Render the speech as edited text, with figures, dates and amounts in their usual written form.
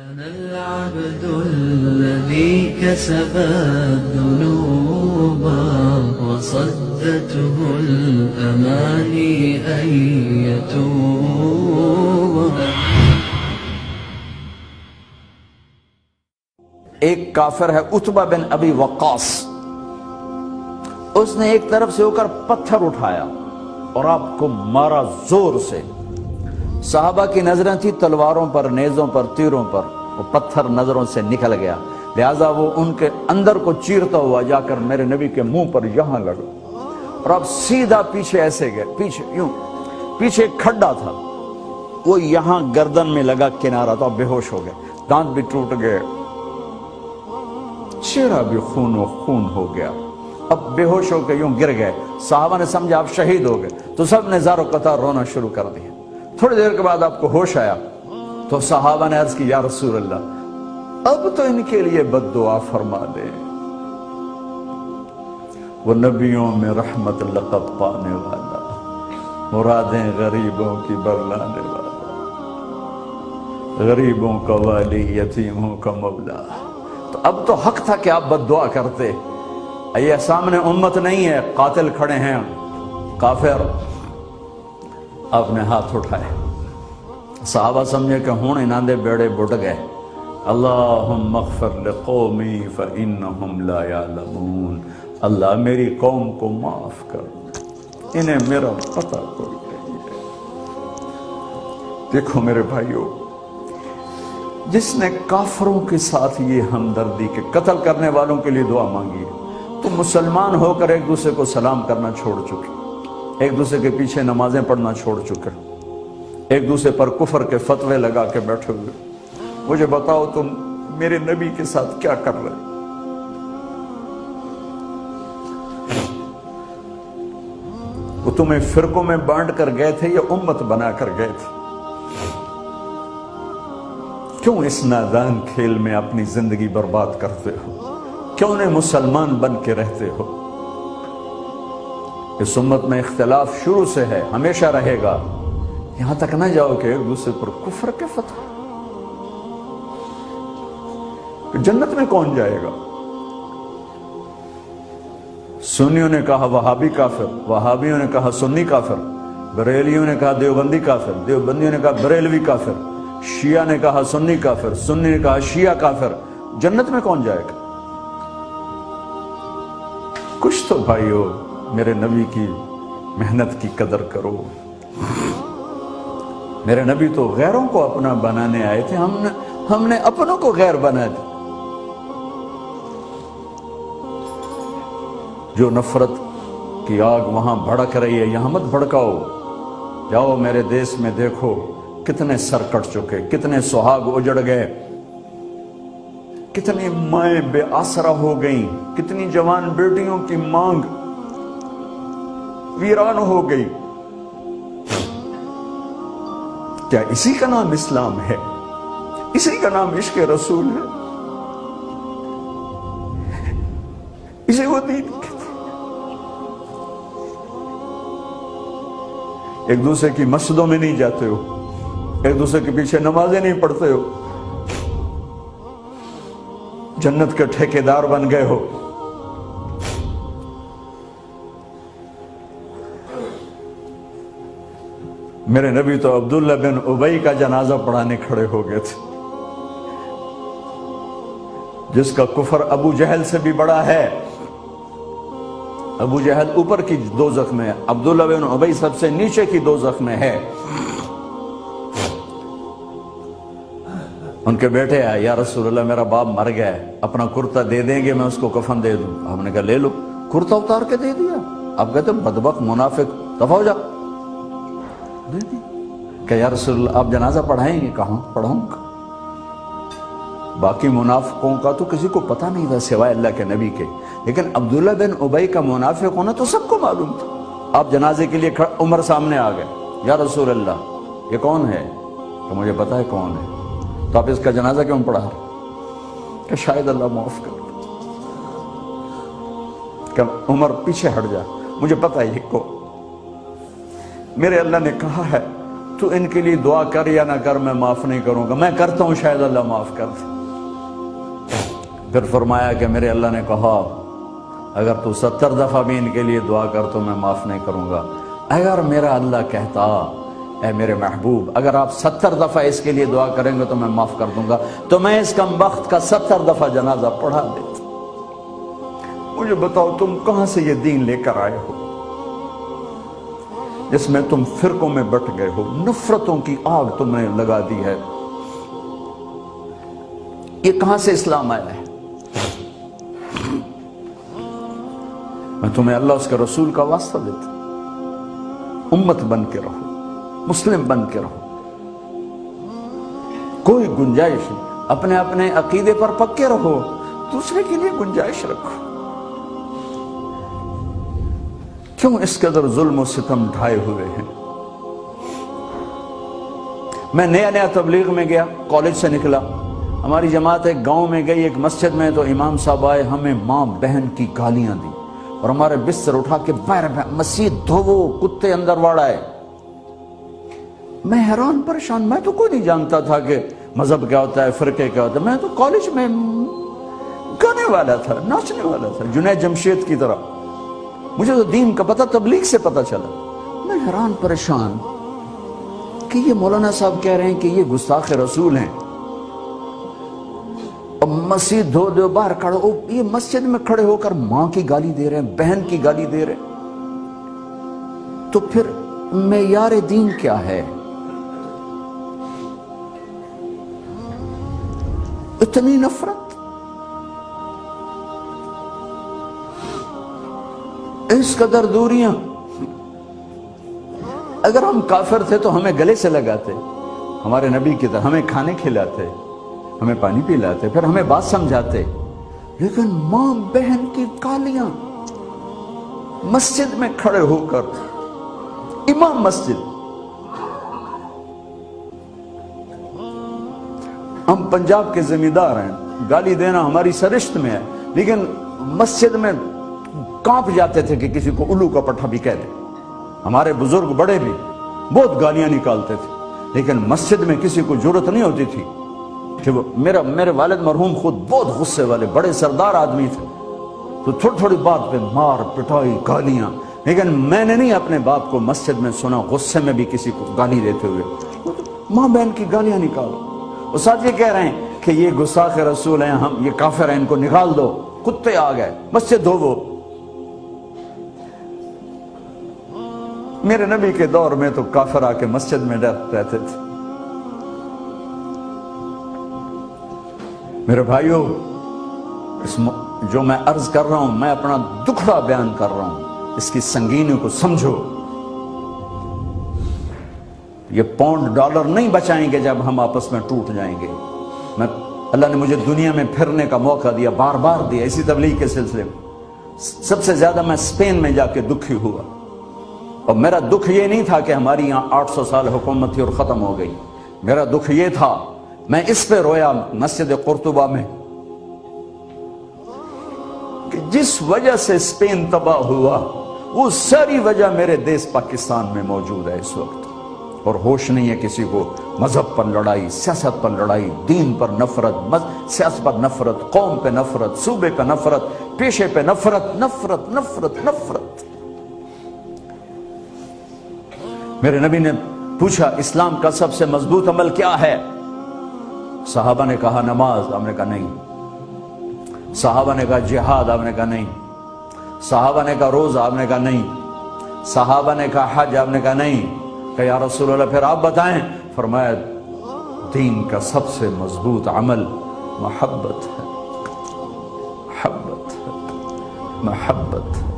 أنا العبد الذي كسب الذنوب وصدته الأماني أن يتوب. ایک کافر ہے عتبہ بن ابی وقاص، اس نے ایک طرف سے ہو کر پتھر اٹھایا اور آپ کو مارا زور سے. صحابہ کی نظریں تھی تلواروں پر، نیزوں پر، تیروں پر، وہ پتھر نظروں سے نکل گیا، لہذا وہ ان کے اندر کو چیرتا ہوا جا کر میرے نبی کے منہ پر یہاں لگا اور آپ سیدھا پیچھے ایسے گئے، پیچھے یوں، پیچھے ایک کھڈا تھا، وہ یہاں گردن میں لگا، کنارہ تو آپ بے ہوش ہو گئے، دانت بھی ٹوٹ گئے، چہرہ بھی خون و خون ہو گیا، اب بے ہوش ہو کے یوں گر گئے. صحابہ نے سمجھا آپ شہید ہو گئے تو سب نے زار و قطار رونا شروع کر دیا. تھوڑی دیر کے بعد آپ کو ہوش آیا تو صحابہ نے عرض کی یا رسول اللہ اب تو ان کے لیے بد دعا فرما دے، وہ نبیوں میں رحمت لقب پانے والا، مرادیں غریبوں کی برلانے والا، غریبوں کا والی، یتیموں کا مولا. تو اب تو حق تھا کہ آپ بد دعا کرتے. یہ سامنے امت نہیں ہے، قاتل کھڑے ہیں، کافر. آپ نے ہاتھ اٹھائے، صحابہ سمجھے کہ ہوں انہاں دے بیڑے بڑھ گئے. اللہم اغفر لقومی فإنہم لا یعلمون، اللہ میری قوم کو معاف کر، انہیں میرا پتہ کوئی نہیں ہے. دیکھو میرے بھائیو، جس نے کافروں کے ساتھ یہ ہمدردی کے قتل کرنے والوں کے لیے دعا مانگی ہے، تو مسلمان ہو کر ایک دوسرے کو سلام کرنا چھوڑ چکے، ایک دوسرے کے پیچھے نمازیں پڑھنا چھوڑ چکے، ایک دوسرے پر کفر کے فتوے لگا کے بیٹھے ہوئے. مجھے بتاؤ تم میرے نبی کے ساتھ کیا کر رہے؟ وہ تمہیں فرقوں میں بانٹ کر گئے تھے یا امت بنا کر گئے تھے؟ کیوں اس نادان کھیل میں اپنی زندگی برباد کرتے ہو؟ کیوں نے مسلمان بن کے رہتے ہو؟ اس امت میں اختلاف شروع سے ہے، ہمیشہ رہے گا، یہاں تک نہ جاؤ کہ ایک دوسرے پر کفر کے فتوے. جنت میں کون جائے گا؟ سنیوں نے کہا وہابی کافر، وہابیوں نے کہا سنی کافر، بریلیوں نے کہا دیوبندی کافر، دیوبندیوں نے کہا بریلوی کافر، شیعہ نے کہا سنی کافر، سنی نے کہا شیعہ کافر. جنت میں کون جائے گا؟ کچھ تو بھائیو میرے نبی کی محنت کی قدر کرو. میرے نبی تو غیروں کو اپنا بنانے آئے تھے، ہم نے اپنوں کو غیر بنا دیا. جو نفرت کی آگ وہاں بھڑک رہی ہے یہاں مت بھڑکاؤ. جاؤ میرے دیس میں دیکھو کتنے سر کٹ چکے، کتنے سہاگ اجڑ گئے، کتنی مائیں بے آسرا ہو گئیں، کتنی جوان بیٹیوں کی مانگ ویران ہو گئی. کیا اسی کا نام اسلام ہے؟ اسی کا نام عشق رسول ہے؟ اسے وہ دین کہتے ہیں. ایک دوسرے کی مسجدوں میں نہیں جاتے ہو، ایک دوسرے کے پیچھے نمازیں نہیں پڑھتے ہو، جنت کے ٹھیکیدار بن گئے ہو. میرے نبی تو عبداللہ بن ابی کا جنازہ پڑھانے کھڑے ہو گئے تھے، جس کا کفر ابو جہل سے بھی بڑا ہے. ابو جہل اوپر کی دوزخ میں ہے، عبداللہ بن ابی سب سے نیچے کی دوزخ میں ہے. ان کے بیٹے آئے، یا رسول اللہ میرا باپ مر گیا ہے، اپنا کرتا دے دیں گے میں اس کو کفن دے دوں. ہم نے کہا لے لو. کرتا اتار کے دے دیا. آپ کہتے بدبخت منافق دفع ہو جا. دے دی کہ یا رسول اللہ آپ جنازہ پڑھائیں گے؟ کہاں پڑھوں گا. باقی منافقوں کا تو کسی کو پتہ نہیں تھا سوائے اللہ کے نبی کے، لیکن عبداللہ بن ابی کا منافق ہونا تو سب کو معلوم تھا. آپ جنازے کے لیے عمر سامنے آ گئے، یا رسول اللہ یہ کون ہے؟ کہ مجھے پتا ہے کون ہے. تو آپ اس کا جنازہ کیوں پڑھا؟ کہ شاید اللہ معاف کر. کہ عمر پیچھے ہٹ جا، مجھے پتا ہے یہ کو، میرے اللہ نے کہا ہے تو ان کے لیے دعا کر یا نہ کر، میں معاف نہیں کروں گا، میں کرتا ہوں شاید اللہ معاف کر دے۔ پھر فرمایا کہ میرے اللہ نے کہا اگر تو 70 دفعہ بھی ان کے لیے دعا کر تو میں معاف نہیں کروں گا۔ اگر میرا اللہ کہتا اے میرے محبوب اگر آپ 70 دفعہ اس کے لیے دعا کریں گے تو میں معاف کر دوں گا، تو میں اس کم بخت کا 70 دفعہ جنازہ پڑھا دیتا۔ مجھے بتاؤ تم کہاں سے یہ دین لے کر آئے ہو جس میں تم فرقوں میں بٹ گئے ہو، نفرتوں کی آگ تم نے لگا دی ہے، یہ کہاں سے اسلام آیا ہے؟ میں تمہیں اللہ اس کے رسول کا واسطہ دیتا ہوں، امت بن کے رہو، مسلم بن کے رہو، کوئی گنجائش نہیں، اپنے اپنے عقیدے پر پکے رہو، دوسرے کے لیے گنجائش رکھو۔ کیوں اس قدر ظلم و ستم ڈھائے ہوئے ہیں؟ میں نیا تبلیغ میں گیا، کالج سے نکلا، ہماری جماعت ایک گاؤں میں گئی، ایک مسجد میں، تو امام صاحب آئے، ہمیں ماں بہن کی گالیاں دی اور ہمارے بستر اٹھا کے باہر مسجد دھوو، کتے اندر واڑائے۔ میں حیران پریشان، میں تو کوئی نہیں جانتا تھا کہ مذہب کیا ہوتا ہے، فرقے کیا ہوتا ہے، میں تو کالج میں گانے والا تھا، ناچنے والا تھا، جنید جمشید کی طرح، مجھے تو دین کا پتہ تبلیغ سے پتہ چلا۔ میں حیران پریشان کہ یہ مولانا صاحب کہہ رہے ہیں کہ یہ گستاخ رسول ہیں، اب مسجد دھو دو، باہر کھڑے ہو، یہ مسجد میں کھڑے ہو کر ماں کی گالی دے رہے ہیں، بہن کی گالی دے رہے ہیں، تو پھر معیار دین کیا ہے؟ اتنی نفرت، اس قدر دوریاں۔ اگر ہم کافر تھے تو ہمیں گلے سے لگاتے، ہمارے نبی کی طرح ہمیں کھانے کھلاتے، ہمیں پانی پلاتے، پھر ہمیں بات سمجھاتے، لیکن ماں بہن کی گالیاں، مسجد میں کھڑے ہو کر، امام مسجد۔ ہم پنجاب کے زمیندار ہیں، گالی دینا ہماری سرشت میں ہے، لیکن مسجد میں کانپ جاتے تھے کہ کسی کو الو کا پٹھا بھی کہہ دے۔ ہمارے بزرگ بڑے بھی بہت گالیاں نکالتے تھے، لیکن مسجد میں کسی کو جرت نہیں ہوتی تھی کہ میرے والد مرحوم خود بہت غصے والے بڑے سردار آدمی تھے، تو تھوڑی تھوڑی بات پہ مار پٹائی گالیاں، لیکن میں نے نہیں اپنے باپ کو مسجد میں سنا غصے میں بھی کسی کو گالی دیتے ہوئے۔ ماں بہن کی گالیاں نکالو، اور ساتھ یہ کہہ رہے ہیں کہ یہ گستاخ رسول ہیں، ہم یہ کافر ہیں، ان کو نکال دو، کتے آ گئے، مسجد دھوو۔ میرے نبی کے دور میں تو کافر آ کے مسجد میں رہتے تھے۔ میرے بھائیوں، جو میں عرض کر رہا ہوں، میں اپنا دکھڑا بیان کر رہا ہوں، اس کی سنگینی کو سمجھو۔ یہ پاؤنڈ ڈالر نہیں بچائیں گے جب ہم آپس میں ٹوٹ جائیں گے۔ اللہ نے مجھے دنیا میں پھرنے کا موقع دیا، بار بار دیا، اسی تبلیغ کے سلسلے میں۔ سب سے زیادہ میں اسپین میں جا کے دکھی ہوا، اور میرا دکھ یہ نہیں تھا کہ ہماری یہاں 800 سال حکومت تھی اور ختم ہو گئی، میرا دکھ یہ تھا، میں اس پہ رویا مسجد قرطبہ میں، کہ جس وجہ سے اسپین تباہ ہوا وہ ساری وجہ میرے دیس پاکستان میں موجود ہے اس وقت، اور ہوش نہیں ہے کسی کو۔ مذہب پر لڑائی، سیاست پر لڑائی، دین پر نفرت، سیاست پر نفرت، قوم پہ نفرت، صوبے پہ نفرت، پیشے پہ نفرت، نفرت نفرت نفرت۔ میرے نبی نے پوچھا اسلام کا سب سے مضبوط عمل کیا ہے؟ صحابہ نے کہا نماز، آپ نے کہا نہیں۔ صحابہ نے کہا جہاد، آپ نے کہا نہیں۔ صحابہ نے کہا روزہ، آپ نے کہا نہیں۔ صحابہ نے کہا حج، آپ نے کہا نہیں۔ کہ یا رسول اللہ پھر آپ بتائیں؟ فرمایا دین کا سب سے مضبوط عمل محبت ہے، محبت ہے، محبت ہے۔